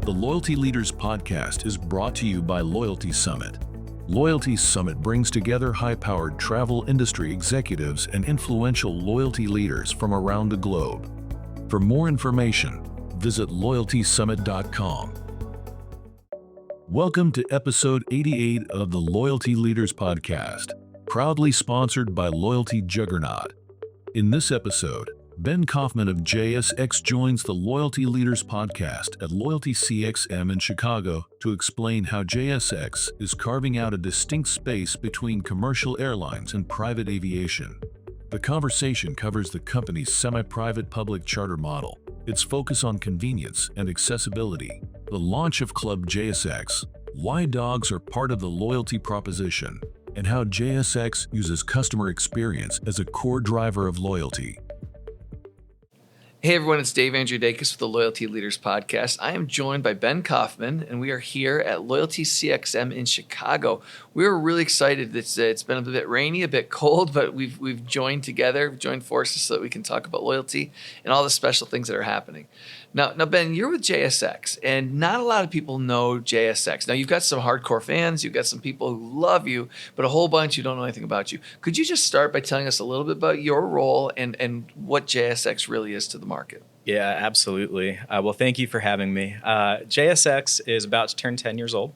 The Loyalty Leaders podcast is brought to you by Loyalty Summit. Loyalty Summit brings together high-powered travel industry executives and influential loyalty leaders from around the globe. For more information, visit loyaltysummit.com. Welcome to episode 88 of the Loyalty Leaders podcast, proudly sponsored by Loyalty Juggernaut. In this episode, Ben Kaufman of JSX joins the Loyalty Leaders podcast at Loyalty CXM in Chicago to explain how JSX is carving out a distinct space between commercial airlines and private aviation. The conversation covers the company's semi-private public charter model, its focus on convenience and accessibility, the launch of Club JSX, why dogs are part of the loyalty proposition, and how JSX uses customer experience as a core driver of loyalty. Hey everyone, it's Dave Andrew Dacus with the Loyalty Leaders Podcast. I am joined by Ben Kaufman, and we are here at Loyalty CXM in Chicago. We're really excited. It's been a bit rainy, a bit cold, but we've joined together, joined forces so that we can talk about loyalty and all the special things that are happening. Now, Ben, you're with JSX, and not a lot of people know JSX. Now, you've got some hardcore fans, you've got some people who love you, but a whole bunch who don't know anything about you. Could you just start by telling us a little bit about your role and what JSX really is to the market? Yeah, absolutely. Well, thank you for having me. JSX is about to turn 10 years old,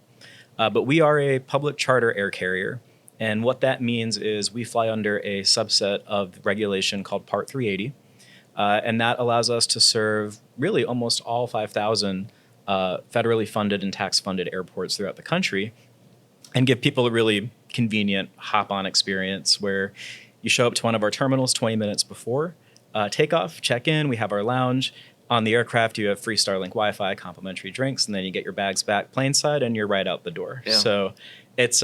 but we are a public charter air carrier. And what that means is we fly under a subset of regulation called Part 380. And that allows us to serve really almost all 5,000 federally funded and tax-funded airports throughout the country and give people a really convenient hop-on experience where you show up to one of our terminals 20 minutes before takeoff, check in, we have our lounge. On the aircraft, you have free Starlink Wi-Fi, complimentary drinks, and then you get your bags back plainside and you're right out the door. Yeah. So it's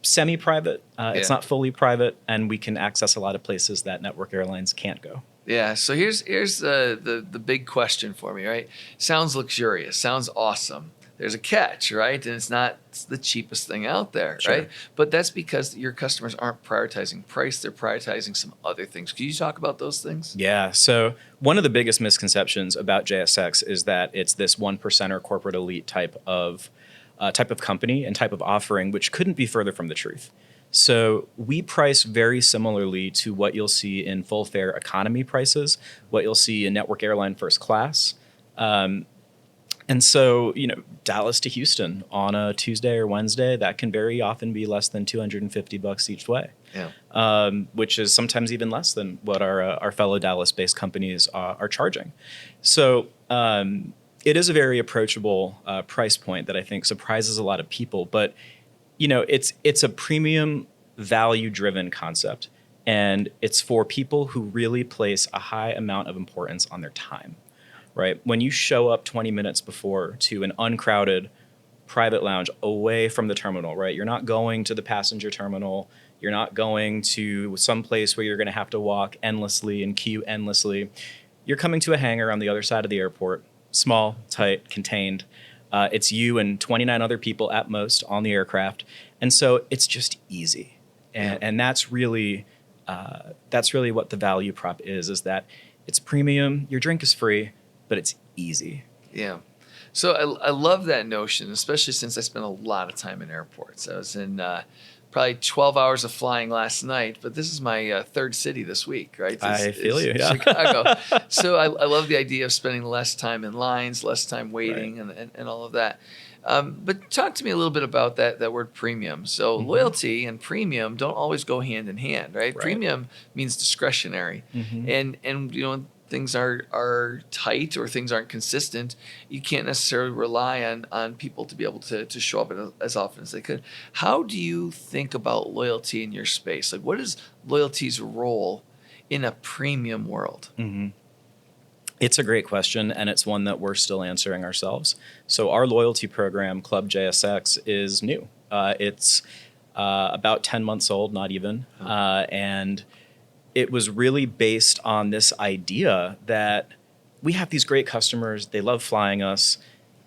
semi-private, it's not fully private, and we can access a lot of places that network airlines can't go. Yeah, so here's the big question for me, right? Sounds luxurious, sounds awesome. There's a catch, right? And it's the cheapest thing out there, sure, right? But that's because your customers aren't prioritizing price, they're prioritizing some other things. Can you talk about those things? Yeah, so one of the biggest misconceptions about JSX is that it's this 1%er corporate elite type of company and type of offering, which couldn't be further from the truth. So we price very similarly to what you'll see in full fare economy prices, what you'll see in network airline first class. And so, Dallas to Houston on a Tuesday or Wednesday, that can very often be less than $250 each way, which is sometimes even less than what our fellow Dallas-based companies are charging. So it is a very approachable price point that I think surprises a lot of people. But, it's a premium value-driven concept, and it's for people who really place a high amount of importance on their time. Right? When you show up 20 minutes before to an uncrowded private lounge away from the terminal, right? You're not going to the passenger terminal. You're not going to some place where you're going to have to walk endlessly and queue endlessly. You're coming to a hangar on the other side of the airport, small, tight, contained. It's you and 29 other people at most on the aircraft. And so it's just easy. And that's really what the value prop is that it's premium, your drink is free, but it's easy. Yeah. So I love that notion, especially since I spent a lot of time in airports. I was in probably 12 hours of flying last night, but this is my third city this week, right? I feel you, yeah. Chicago. So I love the idea of spending less time in lines, less time waiting, right, and all of that. But talk to me a little bit about that word premium. So loyalty and premium don't always go hand in hand, right? Premium means discretionary. And things are tight or things aren't consistent, you can't necessarily rely on people to be able to show up as often as they could. How do you think about loyalty in your space? Like, what is loyalty's role in a premium world? It's a great question, and it's one that we're still answering ourselves. So our loyalty program, Club JSX, is new. It's about 10 months old, not even, and it was really based on this idea that we have these great customers, they love flying us,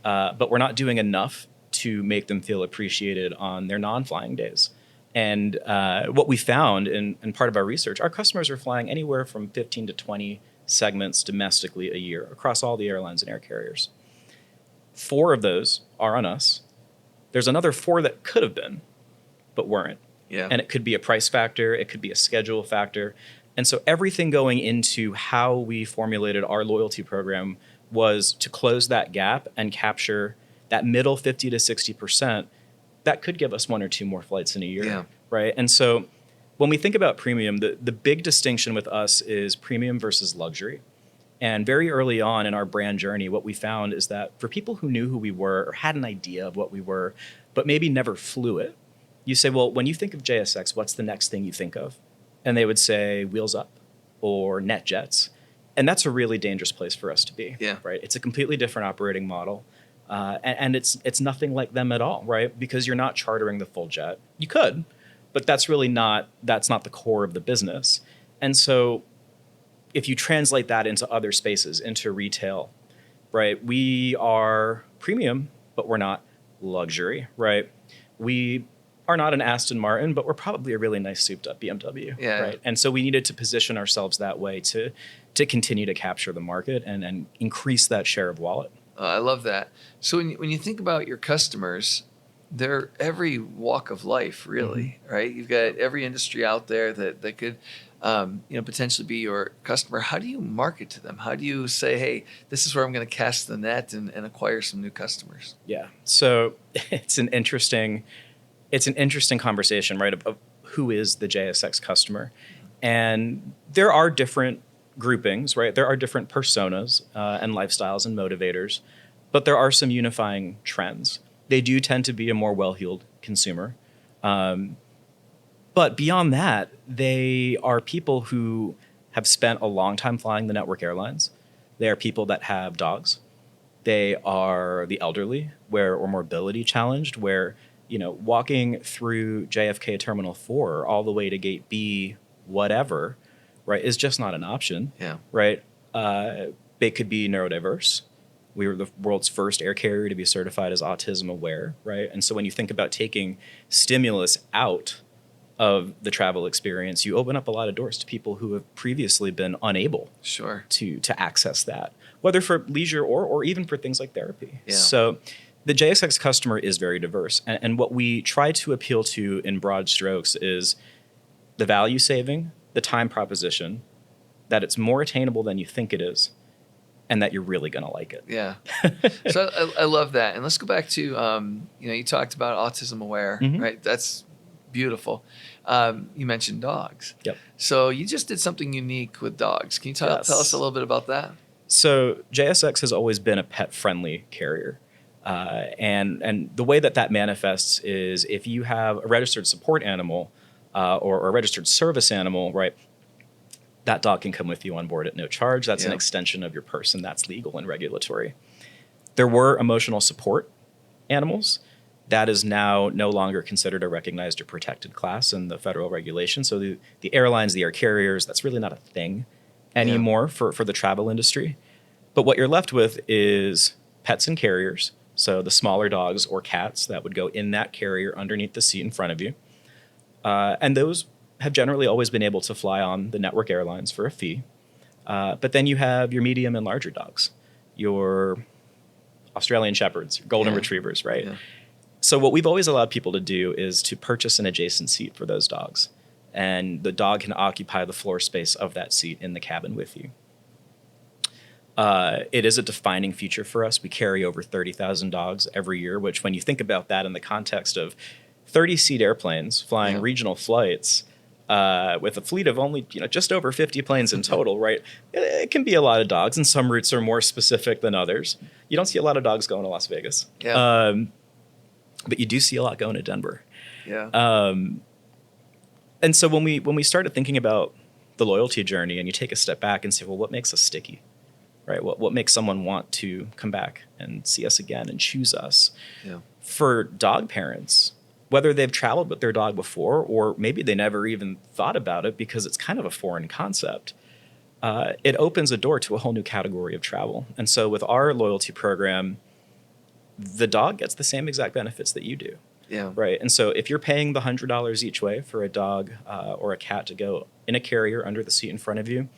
but we're not doing enough to make them feel appreciated on their non-flying days. And what we found in part of our research, our customers are flying anywhere from 15 to 20 segments domestically a year across all the airlines and air carriers. 4 of those are on us. There's another 4 that could have been, but weren't. Yeah. And it could be a price factor. It could be a schedule factor. And so everything going into how we formulated our loyalty program was to close that gap and capture that middle 50 to 60% that could give us 1 or 2 more flights in a year. Yeah. Right. And so when we think about premium, the big distinction with us is premium versus luxury. And very early on in our brand journey, what we found is that for people who knew who we were or had an idea of what we were, but maybe never flew it, you say, well, when you think of JSX, what's the next thing you think of? And they would say Wheels Up or NetJets. And that's a really dangerous place for us to be. Yeah. Right. It's a completely different operating model. And it's nothing like them at all, right? Because you're not chartering the full jet. You could, but that's not the core of the business. And so if you translate that into other spaces, into retail, right? We are premium, but we're not luxury, right? We are not an Aston Martin, but we're probably a really nice souped up BMW, Yeah. right? And so we needed to position ourselves that way to continue to capture the market and increase that share of wallet. I love that. So when you think about your customers, they're every walk of life, really, right? You've got every industry out there that could, potentially be your customer. How do you market to them? How do you say, hey, this is where I'm going to cast the net and acquire some new customers? Yeah. So it's an interesting conversation, right? Of who is the JSX customer, and there are different groupings, right? There are different personas and lifestyles and motivators, but there are some unifying trends. They do tend to be a more well-heeled consumer. But beyond that, they are people who have spent a long time flying the network airlines. They are people that have dogs. They are the elderly or mobility challenged, where, walking through JFK Terminal 4 all the way to Gate B, whatever, right, is just not an option. Yeah. Right? They could be neurodiverse. We were the world's first air carrier to be certified as autism aware, right? And so when you think about taking stimulus out of the travel experience, you open up a lot of doors to people who have previously been unable Sure. to access that, whether for leisure or even for things like therapy. Yeah. So the JSX customer is very diverse. And what we try to appeal to in broad strokes is the value saving, the time proposition, that it's more attainable than you think it is, and that you're really going to like it. Yeah. So I love that. And let's go back to, you talked about autism aware, right? That's beautiful. You mentioned dogs. Yep. So you just did something unique with dogs. Can you tell us a little bit about that? So JSX has always been a pet-friendly carrier. And the way that manifests is if you have a registered support animal or a registered service animal, right, that dog can come with you on board at no charge. That's an extension of your person. That's legal and regulatory. There were emotional support animals. That is now no longer considered a recognized or protected class in the federal regulation. So the airlines, the air carriers, that's really not a thing anymore for the travel industry. But what you're left with is pets and carriers. So the smaller dogs or cats that would go in that carrier underneath the seat in front of you. And those have generally always been able to fly on the network airlines for a fee. But then you have your medium and larger dogs, your Australian Shepherds, your Golden Retrievers, right? Yeah. So what we've always allowed people to do is to purchase an adjacent seat for those dogs. And the dog can occupy the floor space of that seat in the cabin with you. It is a defining feature for us. We carry over 30,000 dogs every year, which when you think about that in the context of 30-seat airplanes flying regional flights, with a fleet of only just over 50 planes in total, right? It can be a lot of dogs, and some routes are more specific than others. You don't see a lot of dogs going to Las Vegas, but you do see a lot going to Denver. Yeah. And so when we started thinking about the loyalty journey, and you take a step back and say, well, what makes us sticky, right? What makes someone want to come back and see us again and choose us? Yeah. For dog parents, whether they've traveled with their dog before or maybe they never even thought about it because it's kind of a foreign concept, it opens a door to a whole new category of travel. And so with our loyalty program, the dog gets the same exact benefits that you do. Yeah. Right. And so if you're paying the $100 each way for a dog or a cat to go in a carrier under the seat in front of you,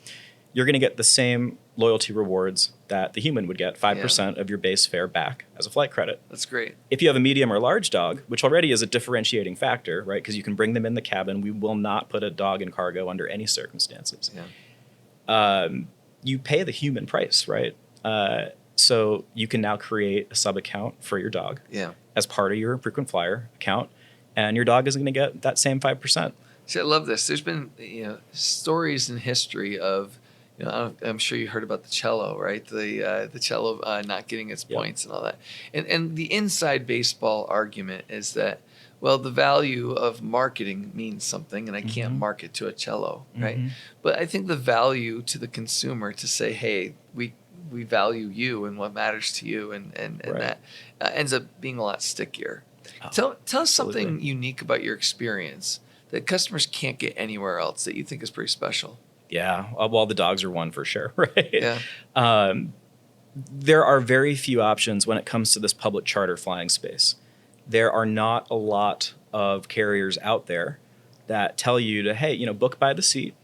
you're going to get the same loyalty rewards that the human would get, 5% of your base fare back as a flight credit. That's great. If you have a medium or large dog, which already is a differentiating factor, right? Because you can bring them in the cabin. We will not put a dog in cargo under any circumstances. Yeah. You pay the human price, right? So you can now create a sub account for your dog as part of your frequent flyer account, and your dog is going to get that same 5%. See, I love this. There's been stories in history of, I'm sure you heard about the cello, right? The cello not getting its points and all that. And the inside baseball argument is that, well, the value of marketing means something, and I can't market to a cello, right? But I think the value to the consumer to say, hey, we value you and what matters to you, and that ends up being a lot stickier. Tell us something unique about your experience that customers can't get anywhere else that you think is pretty special. Yeah, well, the dogs are one for sure, right? Yeah. There are very few options when it comes to this public charter flying space. There are not a lot of carriers out there that tell you to, hey, book by the seat,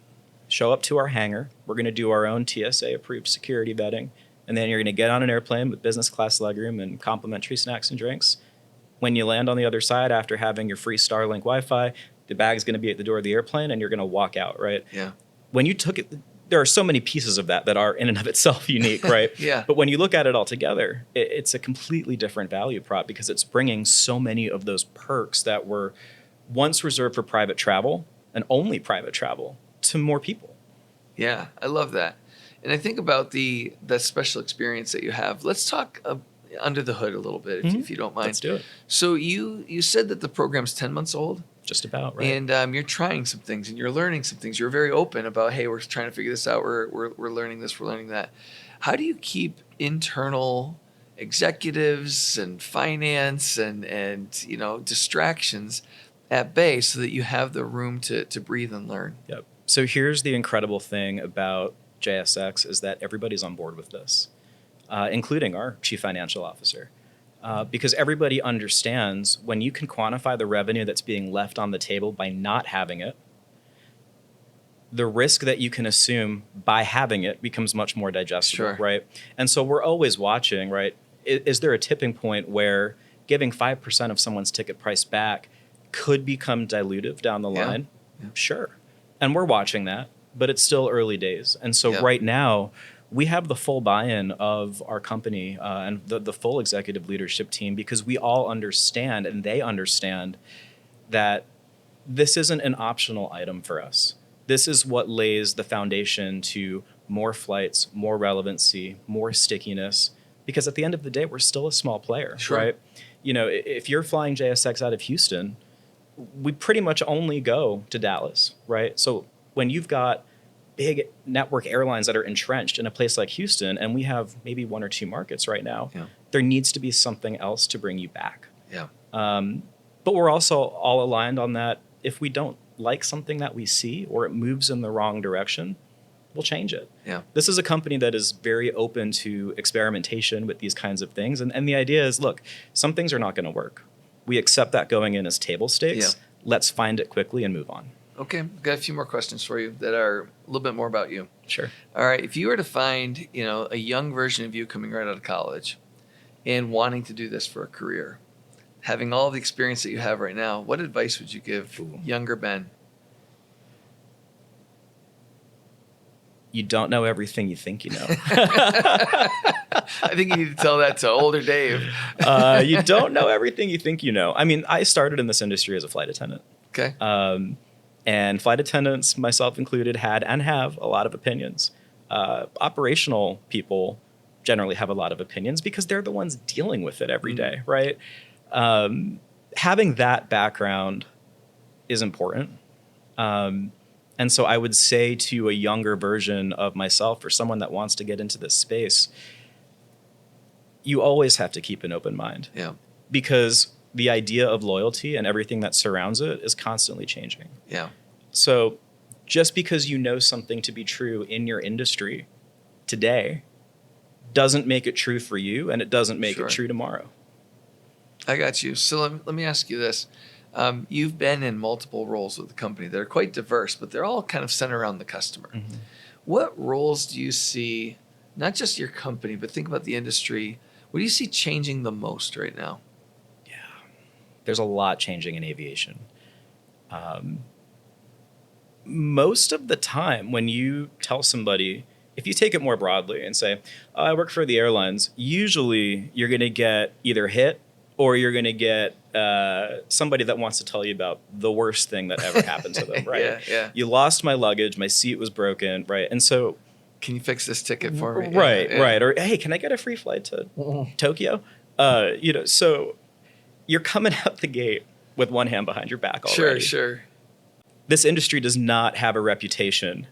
show up to our hangar. We're going to do our own TSA-approved security vetting, and then you're going to get on an airplane with business class legroom and complimentary snacks and drinks. When you land on the other side after having your free Starlink Wi-Fi, the bag's going to be at the door of the airplane, and you're going to walk out, right? Yeah. When you took it, there are so many pieces of that are in and of itself unique, right? Yeah. But when you look at it all together, it's a completely different value prop because it's bringing so many of those perks that were once reserved for private travel and only private travel to more people. Yeah, I love that. And I think about the special experience that you have. Let's talk under the hood a little bit, if you don't mind. Let's do it. So you said that the program's 10 months old? Just about, right? And you're trying some things and you're learning some things. You're very open about, hey, we're trying to figure this out. We're learning this, we're learning that. How do you keep internal executives and finance and distractions at bay so that you have the room to breathe and learn? Yep. So here's the incredible thing about JSX is that everybody's on board with this, including our chief financial officer. Because everybody understands when you can quantify the revenue that's being left on the table by not having it, the risk that you can assume by having it becomes much more digestible, right? And so we're always watching, right? Is there a tipping point where giving 5% of someone's ticket price back could become dilutive down the line? Yeah. Sure. And we're watching that, but it's still early days. And so right now, we have the full buy-in of our company and the full executive leadership team because we all understand and they understand that this isn't an optional item for us. This is what lays the foundation to more flights, more relevancy, more stickiness, because at the end of the day, we're still a small player, right? If you're flying JSX out of Houston, we pretty much only go to Dallas, right? So when you've got big network airlines that are entrenched in a place like Houston, and we have maybe one or two markets right now, there needs to be something else to bring you back. Yeah. But we're also all aligned on that if we don't like something that we see or it moves in the wrong direction, we'll change it. Yeah. This is a company that is very open to experimentation with these kinds of things. And the idea is, look, some things are not going to work. We accept that going in as table stakes. Yeah. Let's find it quickly and move on. Okay, I've got a few more questions for you that are a little bit more about you. Sure. All right, if you were to find, a young version of you coming right out of college and wanting to do this for a career, having all the experience that you have right now, what advice would you give younger Ben? You don't know everything you think you know. I think you need to tell that to older Dave. You don't know everything you think you know. I mean, I started in this industry as a flight attendant. Okay. And flight attendants, myself included, had and have a lot of opinions. Operational people generally have a lot of opinions because they're the ones dealing with it every day, right? Having that background is important. And so I would say to a younger version of myself or someone that wants to get into this space, you always have to keep an open mind. Yeah. Because the idea of loyalty and everything that surrounds it is constantly changing. Yeah. So just because you know something to be true in your industry today doesn't make it true for you, and it doesn't make it true tomorrow. I got you. So let me ask you this. You've been in multiple roles with the company that are quite diverse, but they're all kind of centered around the customer. What roles do you see, not just your company, but think about the industry? What do you see changing the most right now? Yeah, there's a lot changing in aviation. Most of the time when you tell somebody, if you take it more broadly and say, I work for the airlines, usually you're going to get either hit or you're going to get somebody that wants to tell you about the worst thing that ever happened to them, right? Yeah. You lost my luggage, my seat was broken, right? And so, Can you fix this ticket for me? right. Or, hey, can I get a free flight to Tokyo? So you're coming out the gate with one hand behind your back already. Sure. This industry does not have a reputation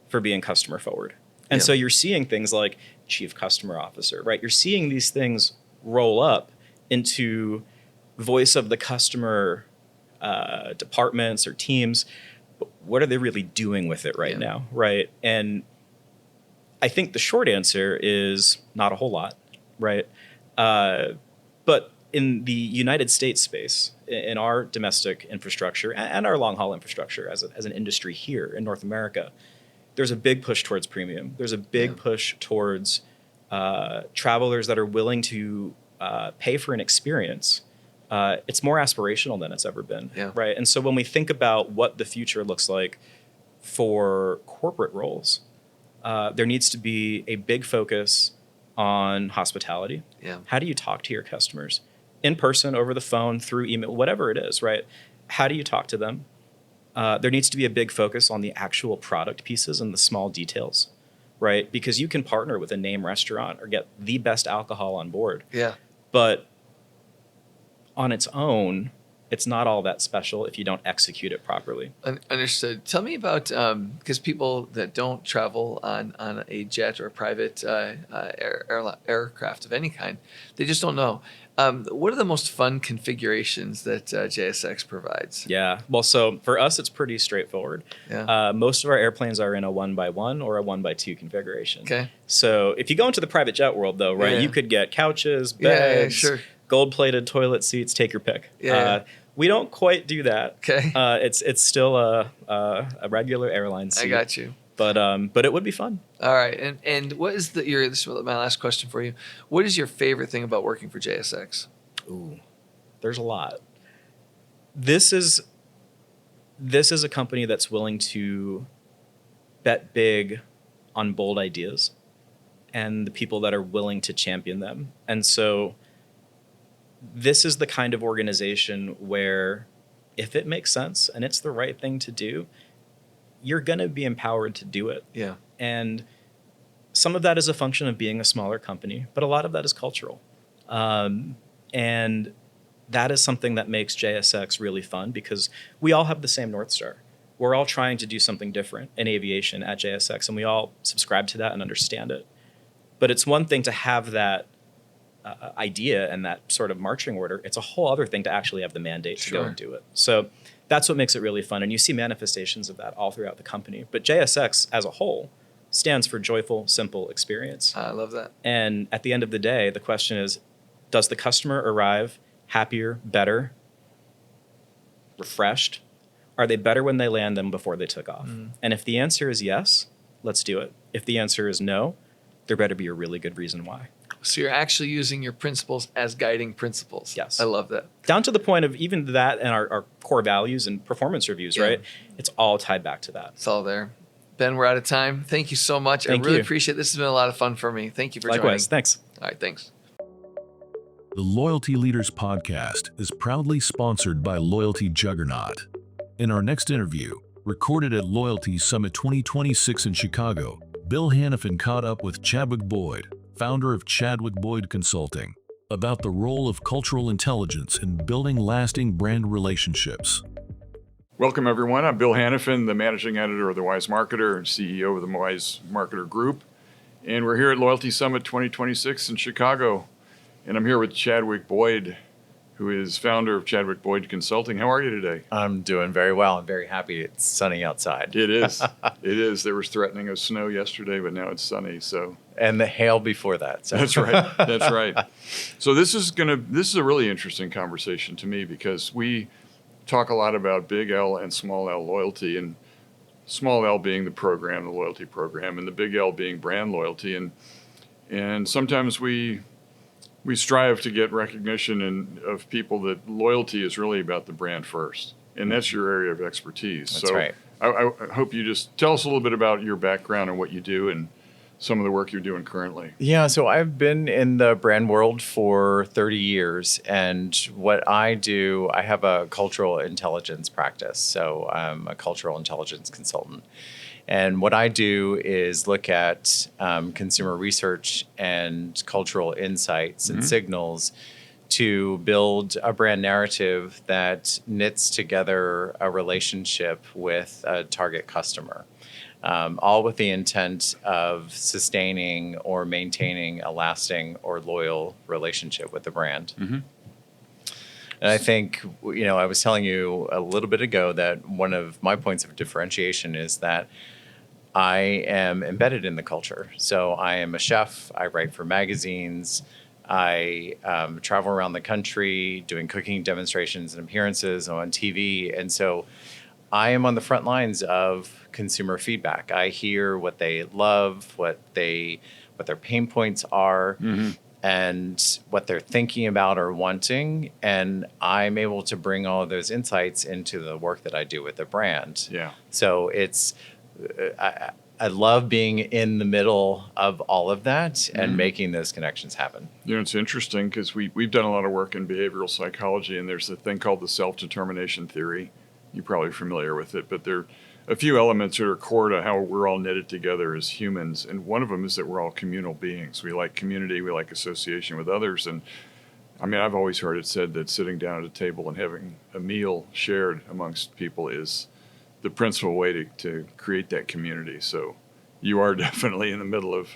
for being customer forward. And so you're seeing things like chief customer officer, right? You're seeing these things roll up into voice of the customer departments or teams. But what are they really doing with it right now, right? And I think the short answer is not a whole lot, right? But in the United States space, in our domestic infrastructure and our long-haul infrastructure as an industry here in North America, there's a big push towards premium. There's a big push towards travelers that are willing to pay for an experience. It's more aspirational than it's ever been, right? And so when we think about what the future looks like for corporate roles, there needs to be a big focus on hospitality. How do you talk to your customers? In person, over the phone, through email, whatever it is, right? How do you talk to them? There needs to be a big focus on the actual product pieces and the small details, right? Because you can partner with a name restaurant or get the best alcohol on board. But on its own, it's not all that special if you don't execute it properly. Understood. Tell me about, because people that don't travel on a jet or a private aircraft of any kind, they just don't know. What are the most fun configurations that JSX provides? Yeah. Well, so for us, it's pretty straightforward. Most of our airplanes are in a 1x1 or a 1x2 configuration. Okay. So if you go into the private jet world, though, right, you could get couches, beds, gold-plated toilet seats, take your pick. We don't quite do that. Okay. It's still a regular airline seat. I got you. But it would be fun. All right. And what is this is my last question for you. What is your favorite thing about working for JSX? Ooh, there's a lot. This is a company that's willing to bet big on bold ideas and the people that are willing to champion them. And so this is the kind of organization where if it makes sense and it's the right thing to do, you're going to be empowered to do it. And some of that is a function of being a smaller company, but a lot of that is cultural. And that is something that makes JSX really fun because we all have the same North Star. We're all trying to do something different in aviation at JSX, and we all subscribe to that and understand it. But it's one thing to have that idea and that sort of marching order. It's a whole other thing to actually have the mandate to go and do it. So that's what makes it really fun. And you see manifestations of that all throughout the company. But JSX as a whole stands for joyful, simple experience. I love that. And at the end of the day, the question is, does the customer arrive happier, better, refreshed? Are they better when they land than before they took off? And if the answer is yes, let's do it. If the answer is no, there better be a really good reason why. So you're actually using your principles as guiding principles. Yes. I love that. Down to the point of even that and our core values and performance reviews, right? It's all tied back to that. It's all there. Ben, we're out of time. Thank you so much. I really appreciate it. This has been a lot of fun for me. Thank you for joining. Likewise. Thanks. All right. Thanks. The Loyalty Leaders Podcast is proudly sponsored by Loyalty Juggernaut. In our next interview, recorded at Loyalty Summit 2026 in Chicago, Bill Hanifin caught up with Chadwick Boyd, founder of Chadwick Boyd Consulting, about the role of cultural intelligence in building lasting brand relationships. Welcome, everyone. I'm Bill Hanifin, the managing editor of The Wise Marketer and CEO of the Wise Marketer Group. And we're here at Loyalty Summit 2026 in Chicago. And I'm here with Chadwick Boyd, who is founder of Chadwick Boyd Consulting. How are you today? I'm doing very well. I'm very happy it's sunny outside. It is. It is. There was threatening of snow yesterday, but now it's sunny. So and the hail before that. So. That's right. That's right. So this is a really interesting conversation to me because we talk a lot about big L and small L loyalty, and small L being the program, the loyalty program, and the big L being brand loyalty. And sometimes we strive to get recognition of people that loyalty is really about the brand first. And that's your area of expertise. That's so right. I hope you just tell us a little bit about your background and what you do and some of the work you're doing currently. Yeah, so I've been in the brand world for 30 years. And what I do, I have a cultural intelligence practice. So I'm a cultural intelligence consultant. And what I do is look at consumer research and cultural insights and signals to build a brand narrative that knits together a relationship with a target customer, all with the intent of sustaining or maintaining a lasting or loyal relationship with the brand. And I think, I was telling you a little bit ago that one of my points of differentiation is that I am embedded in the culture. So I am a chef. I write for magazines. I travel around the country doing cooking demonstrations and appearances on TV. And so I am on the front lines of consumer feedback. I hear what they love, what their pain points are, and what they're thinking about or wanting. And I'm able to bring all of those insights into the work that I do with the brand. Yeah. So it's, I love being in the middle of all of that and making those connections happen. It's interesting because we've done a lot of work in behavioral psychology, and there's a thing called the self-determination theory. You're probably familiar with it, but there are a few elements that are core to how we're all knitted together as humans. And one of them is that we're all communal beings. We like community. We like association with others. And I mean, I've always heard it said that sitting down at a table and having a meal shared amongst people is the principal way to create that community. So you are definitely in the middle of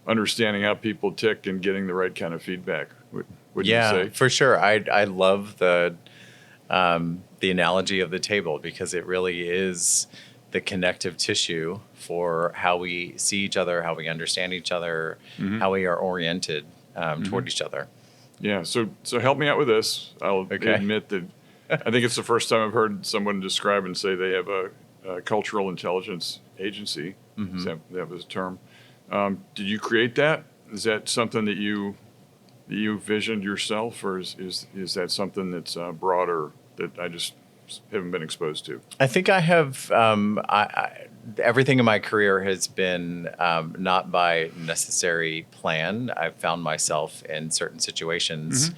understanding how people tick and getting the right kind of feedback. Would you say? Yeah, for sure. I love the analogy of the table because it really is the connective tissue for how we see each other, how we understand each other, how we are oriented toward each other. Yeah. So help me out with this. I'll admit that I think it's the first time I've heard someone describe and say they have a cultural intelligence agency. That was a term. Did you create that? Is that something that you visioned yourself, or is that something that's broader that I just haven't been exposed to? I think I have. Everything in my career has been not by necessary plan. I've found myself in certain situations.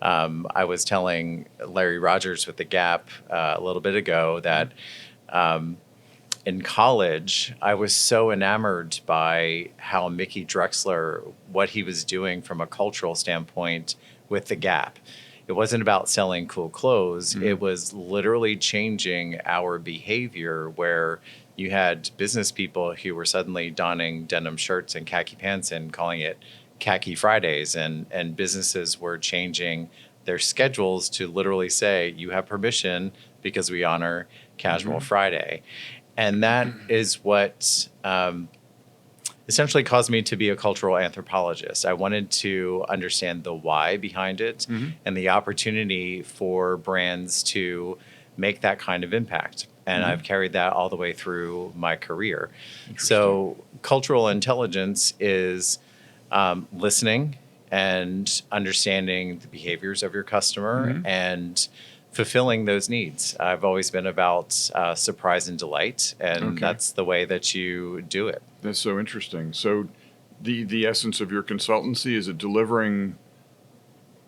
I was telling Larry Rogers with The Gap a little bit ago that in college, I was so enamored by how Mickey Drexler, what he was doing from a cultural standpoint with The Gap. It wasn't about selling cool clothes. It was literally changing our behavior where you had business people who were suddenly donning denim shirts and khaki pants and calling it Khaki Fridays. And businesses were changing their schedules to literally say, you have permission because we honor Casual Friday. And that is what essentially caused me to be a cultural anthropologist. I wanted to understand the why behind it and the opportunity for brands to make that kind of impact. And I've carried that all the way through my career. So cultural intelligence is listening and understanding the behaviors of your customer and fulfilling those needs. I've always been about surprise and delight, and that's the way that you do it. That's so interesting. So the essence of your consultancy, is it delivering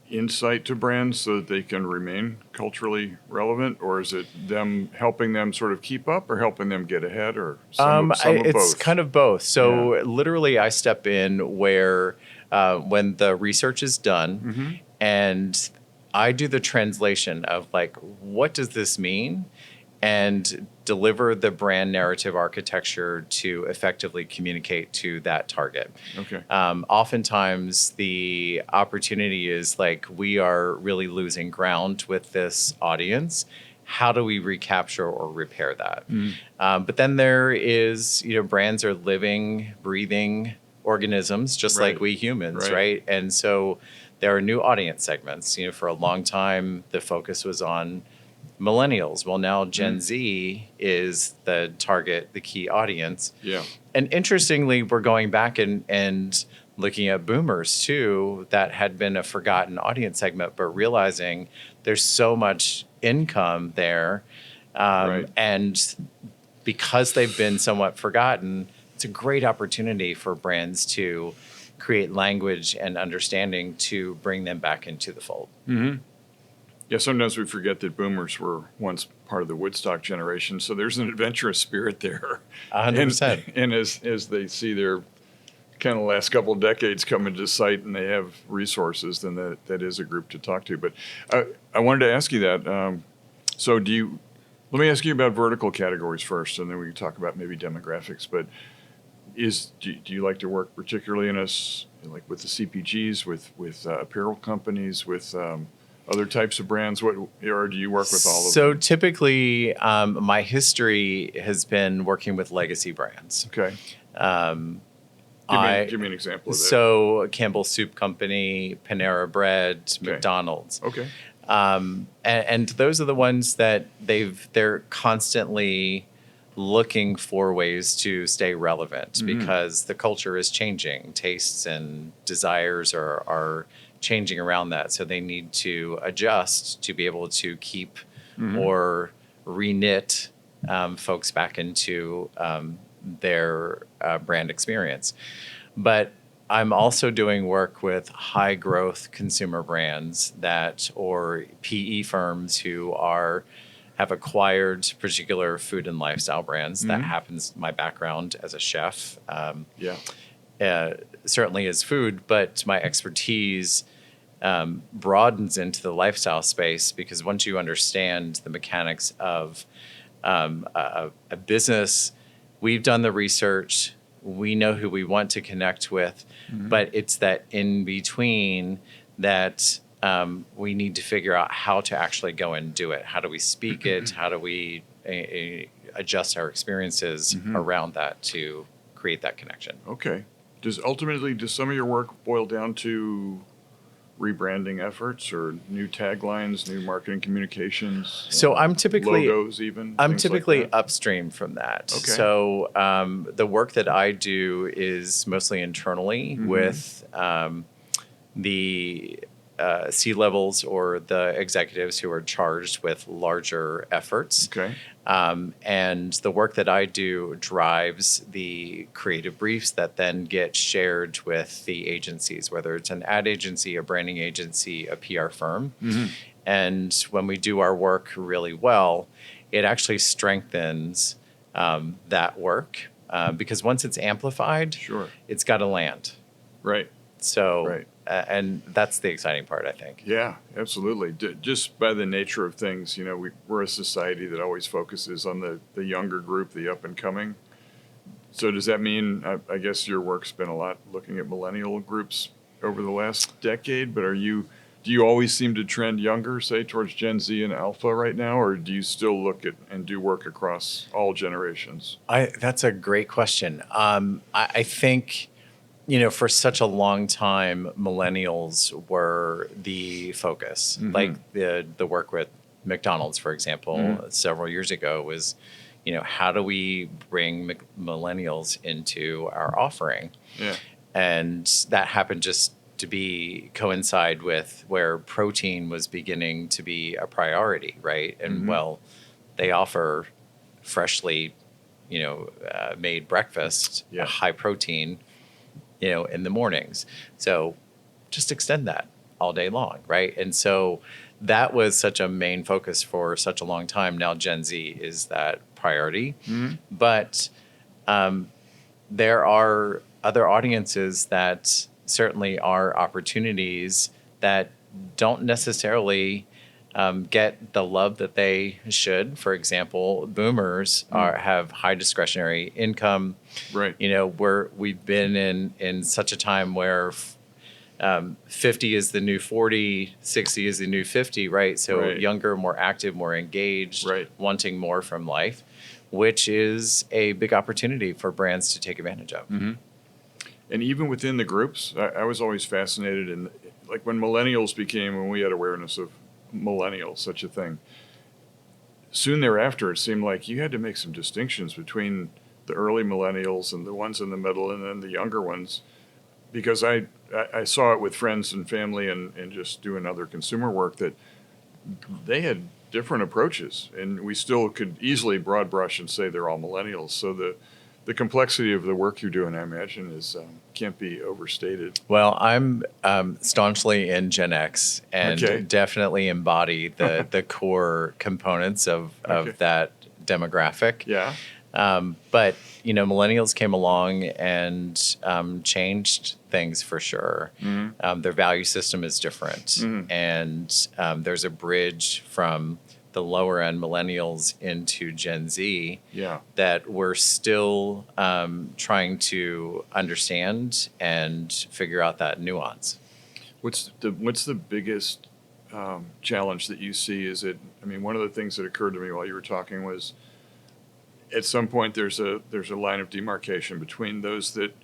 insight to brands so that they can remain culturally relevant, or is it them helping them sort of keep up or helping them get ahead, or some of it's both? Kind of both. So literally I step in where when the research is done and I do the translation of like, what does this mean? And deliver the brand narrative architecture to effectively communicate to that target. Okay. Oftentimes the opportunity is like, we are really losing ground with this audience. How do we recapture or repair that? But then there is, brands are living, breathing organisms, just like we humans, right? And so there are new audience segments. For a long time, the focus was on millennials. Well, now Gen Z is the target, the key audience. Yeah. And interestingly, we're going back and looking at boomers too, that had been a forgotten audience segment, but realizing there's so much income there. Right. And because they've been somewhat forgotten, it's a great opportunity for brands to create language and understanding to bring them back into the fold. Yeah, sometimes we forget that boomers were once part of the Woodstock generation, so there's an adventurous spirit there. 100%. And as they see their kind of last couple of decades come into sight and they have resources, then that is a group to talk to. But I wanted to ask you that. So let me ask you about vertical categories first, and then we can talk about maybe demographics. But do you like to work particularly like with the CPGs, with apparel companies, with other types of brands? Or do you work with all of them? So typically, my history has been working with legacy brands. Okay. Give me an example of that. So Campbell's Soup Company, Panera Bread, Okay. McDonald's. Okay. And those are the ones that they're constantly looking for ways to stay relevant because the culture is changing. Tastes and desires are changing around that. So they need to adjust to be able to keep or reknit folks back into their brand experience. But I'm also doing work with high growth consumer brands or PE firms who have acquired particular food and lifestyle brands. That happens my background as a chef. Certainly as food, but my expertise broadens into the lifestyle space because once you understand the mechanics of a business, we've done the research, we know who we want to connect with, but it's that in between that we need to figure out how to actually go and do it. How do we speak it? How do we adjust our experiences around that to create that connection? Okay. Does some of your work boil down to rebranding efforts or new taglines, new marketing communications? So I'm typically logos even. I'm things like typically that? upstream from that. Okay. So the work that I do is mostly internally with the C-levels or the executives who are charged with larger efforts. Okay. And the work that I do drives the creative briefs that then get shared with the agencies, whether it's an ad agency, a branding agency, a PR firm. And when we do our work really well, it actually strengthens that work because once it's amplified, Sure. it's got to land. Right. So, Right. And that's the exciting part, I think. Yeah, absolutely. Just by the nature of things, we're a society that always focuses on the younger group, the up and coming. So does that mean, I guess your work's been a lot looking at millennial groups over the last decade, but do you always seem to trend younger, say towards Gen Z and Alpha right now, or do you still look at and do work across all generations? That's a great question. I think, for such a long time, millennials were the focus. Like the work with McDonald's, for example, several years ago was, how do we bring millennials into our offering? Yeah. And that happened just to coincide with where protein was beginning to be a priority, right? And they offer freshly, made breakfast, high protein, in the mornings. So just extend that all day long, right? And so that was such a main focus for such a long time. Now Gen Z is that priority. But there are other audiences that certainly are opportunities that don't necessarily get the love that they should. For example, boomers have high discretionary income. Right. We've been in such a time where 50 is the new 40, 60 is the new 50, right? So younger, more active, more engaged, wanting more from life, which is a big opportunity for brands to take advantage of. And even within the groups, I was always fascinated in, like when we had awareness of millennials, such a thing, soon thereafter, it seemed like you had to make some distinctions between the early millennials and the ones in the middle and then the younger ones, because I saw it with friends and family and just doing other consumer work that they had different approaches, and we still could easily broad brush and say they're all millennials. So the complexity of the work you're doing, I imagine, is can't be overstated. Well, I'm staunchly in Gen X and Okay. definitely embody the core components of Okay. that demographic. Yeah. But millennials came along and changed things for sure. Their value system is different, and there's a bridge from the lower end millennials into Gen Z Yeah. that we're still trying to understand and figure out that nuance. What's the biggest challenge that you see? One of the things that occurred to me while you were talking was, at some point there's a line of demarcation between those that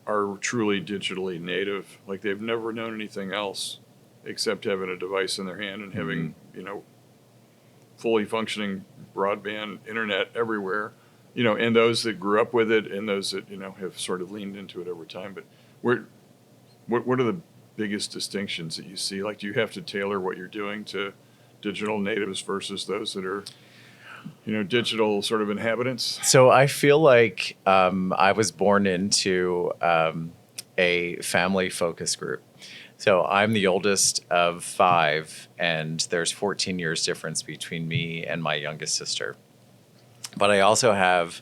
are truly digitally native, like they've never known anything else except having a device in their hand and having fully functioning broadband internet everywhere, and those that grew up with it and those that have sort of leaned into it over time. But what are the biggest distinctions that you see? Like, do you have to tailor what you're doing to digital natives versus those that are digital sort of inhabitants? So I feel like I was born into a family focus group. So I'm the oldest of 5, and there's 14 years difference between me and my youngest sister. But I also have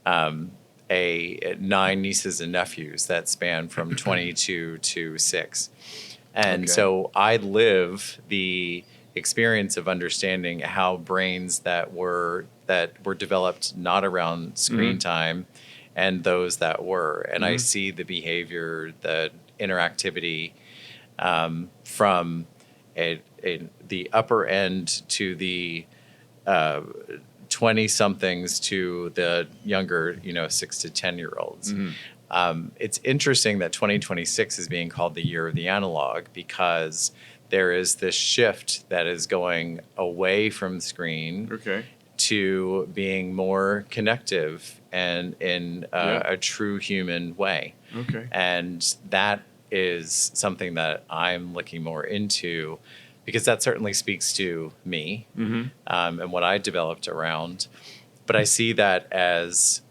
9 nieces and nephews that span from 22 to 6. And Okay. so I live the experience of understanding how brains that were developed not around screen time and those that were. And I see the behavior, the interactivity from the upper end to the 20-somethings to the younger, 6 to 10-year-olds. It's interesting that 2026 is being called the year of the analog, because there is this shift that is going away from screen Okay. to being more connective and in a true human way. Okay. And that is something that I'm looking more into, because that certainly speaks to me and what I developed around. But I see that as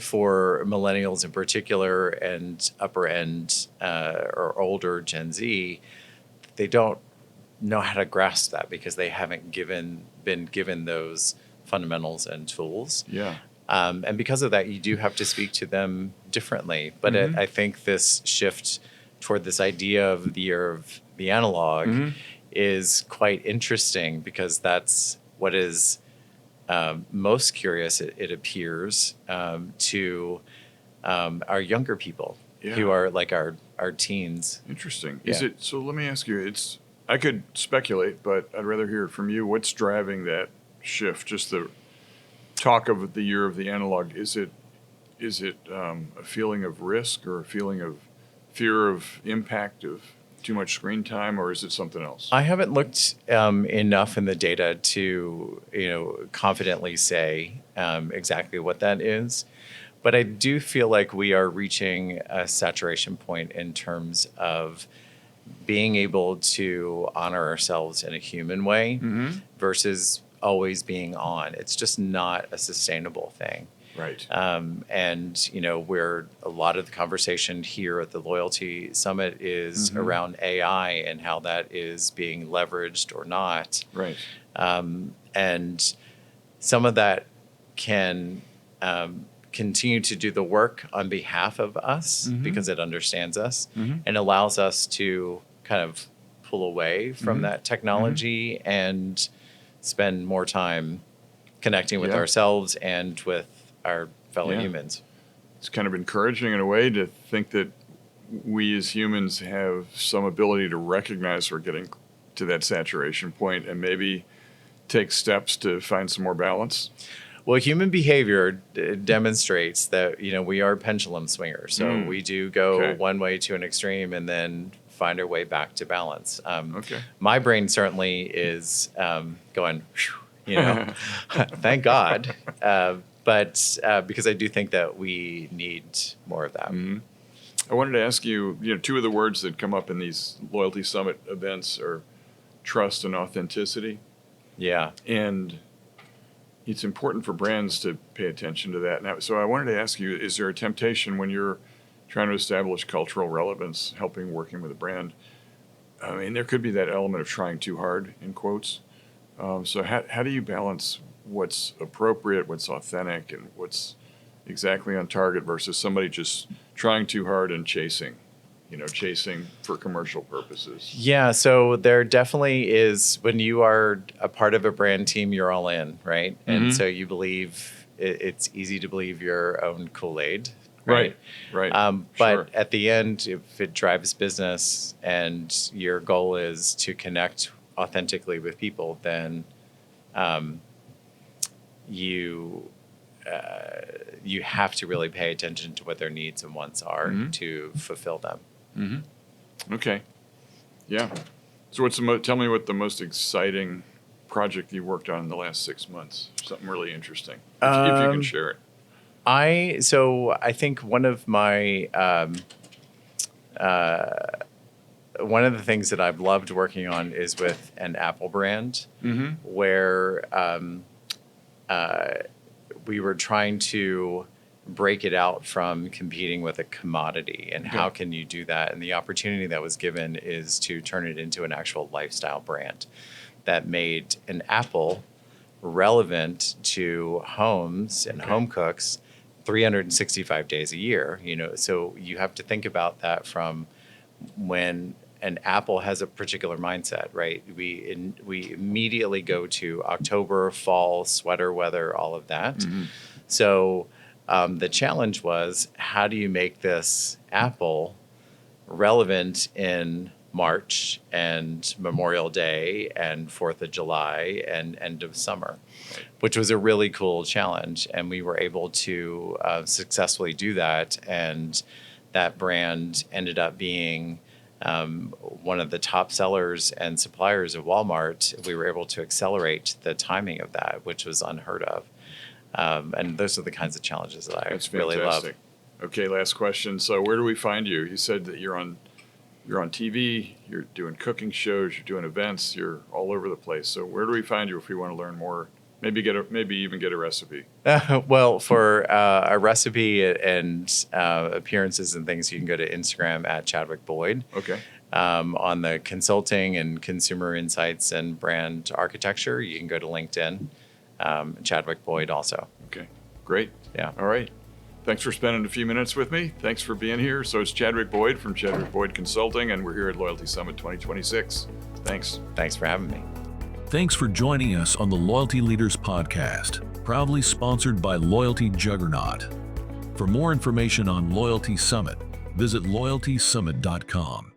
for millennials in particular and upper end or older Gen Z, they don't know how to grasp that because they haven't been given those fundamentals and tools. Yeah. And because of that, you do have to speak to them differently. But I think this shift toward this idea of the year of the analog is quite interesting, because that's what is most curious, it appears, to our younger people who are like our teens. Interesting. Yeah. So let me ask you, I could speculate, but I'd rather hear it from you. What's driving that shift? Just the talk of the year of the analog. Is it a feeling of risk or a feeling of fear of impact of too much screen time, or is it something else? I haven't looked enough in the data to confidently say exactly what that is. But I do feel like we are reaching a saturation point in terms of being able to honor ourselves in a human way versus always being on. It's just not a sustainable thing. Right. And where a lot of the conversation here at the Loyalty Summit is around AI and how that is being leveraged or not. Right. And some of that can continue to do the work on behalf of us because it understands us and allows us to kind of pull away from that technology and spend more time connecting with ourselves and with our fellow humans. It's kind of encouraging in a way to think that we as humans have some ability to recognize we're getting to that saturation point and maybe take steps to find some more balance. Well, human behavior demonstrates that, we are pendulum swingers. So we do go one way to an extreme and then find our way back to balance. Okay. My brain certainly is going, "Phew," thank God. But because I do think that we need more of that. Mm-hmm. I wanted to ask you, two of the words that come up in these Loyalty Summit events are trust and authenticity. Yeah. And it's important for brands to pay attention to that. Now, so I wanted to ask you, is there a temptation when you're trying to establish cultural relevance, working with a brand? I mean, there could be that element of trying too hard, in quotes. So how do you balance what's appropriate, what's authentic, and what's exactly on target versus somebody just trying too hard and chasing for commercial purposes? Yeah, so there definitely is, when you are a part of a brand team, you're all in, right? Mm-hmm. And so you believe, it's easy to believe your own Kool-Aid. Right. But Sure. at the end, if it drives business and your goal is to connect authentically with people, then you have to really pay attention to what their needs and wants are Mm-hmm. to fulfill them. Mm-hmm. Okay. Yeah. So tell me what the most exciting project you worked on in the last 6 months. Something really interesting, if you can share it. I think one of my one of the things that I've loved working on is with an Apple brand, where we were trying to break it out from competing with a commodity, and how can you do that? And the opportunity that was given is to turn it into an actual lifestyle brand that made an apple relevant to homes and home cooks 365 days a year. So you have to think about that from when an apple has a particular mindset, right? We immediately go to October, fall, sweater weather, all of that. Mm-hmm. So the challenge was, how do you make this apple relevant in March and Memorial Day and 4th of July and end of summer, which was a really cool challenge. And we were able to successfully do that. And that brand ended up being one of the top sellers and suppliers of Walmart. We were able to accelerate the timing of that, which was unheard of. And those are the kinds of challenges that I really love. Okay, last question. So where do we find you? You said that you're on TV, you're doing cooking shows, you're doing events, you're all over the place. So where do we find you if we want to learn more? Maybe even get a recipe. Well, for a recipe and appearances and things, you can go to Instagram at Chadwick Boyd. Okay. On the consulting and consumer insights and brand architecture, you can go to LinkedIn, Chadwick Boyd also. Okay, great. Yeah. All right. Thanks for spending a few minutes with me. Thanks for being here. So it's Chadwick Boyd from Chadwick Boyd Consulting, and we're here at Loyalty Summit 2026. Thanks. Thanks for having me. Thanks for joining us on the Loyalty Leaders Podcast, proudly sponsored by Loyalty Juggernaut. For more information on Loyalty Summit, visit loyaltysummit.com.